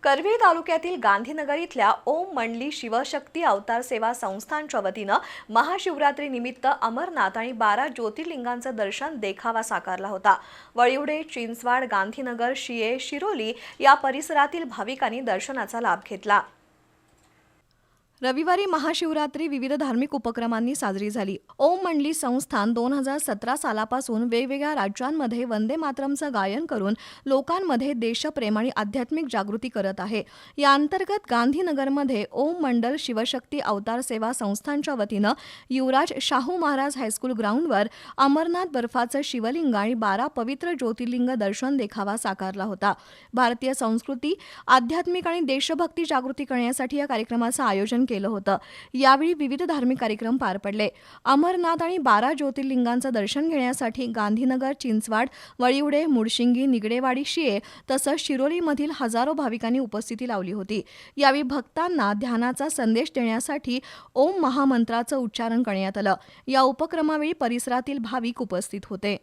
करवीर तालुक्यातील गांधीनगर इथल्या ओम मंडली शिवशक्ती अवतार सेवा संस्थांच्या वतीनं महाशिवरात्री निमित्त अमरनाथ आणि 12 ज्योतिर्लिंगांचं दर्शन देखावा साकारला होता। वळिवडे, चिंचवाड, गांधीनगर, शिये, शिरोली या परिसरातील भाविकांनी दर्शनाचा लाभ घेतला। रविवारी महाशिवरात्री विविध धार्मिक उपक्रमांनी साजरी झाली। ओम मंडली संस्थान 2017 सालापासून वेगवेगळ्या राज्यांमध्ये वंदे मातरमचं गायन करून लोकांमध्ये देशप्रेम आणि आध्यात्मिक जागृती करत आहे। या अंतर्गत गांधीनगरमध्ये ओम मंडल शिवशक्ती अवतार सेवा संस्थांच्या वतीनं युवराज शाहू महाराज हायस्कूल ग्राउंडवर अमरनाथ बर्फाचं शिवलिंग आणि 12 पवित्र ज्योतिर्लिंग दर्शन देखावा साकारला होता। भारतीय संस्कृती, आध्यात्मिक आणि देशभक्ती जागृती करण्यासाठी या कार्यक्रमाचं आयोजन केलं होतं। यावेळी विविध धार्मिक कार्यक्रम पार पडले। अमरनाथ आणि 12 ज्योतिर्लिंगांचं दर्शन घेण्यासाठी गांधीनगर, चिंचवाड, वळिवडे, मुडशिंगी, निगडेवाडी, शिये तसंच शिरोलीमधील हजारो भाविकांनी उपस्थिती लावली होती। यावेळी भक्तांना ध्यानाचा संदेश देण्यासाठी ओम महामंत्राचं उच्चारण करण्यात आलं। या उपक्रमावेळी परिसरातील भाविक उपस्थित होते।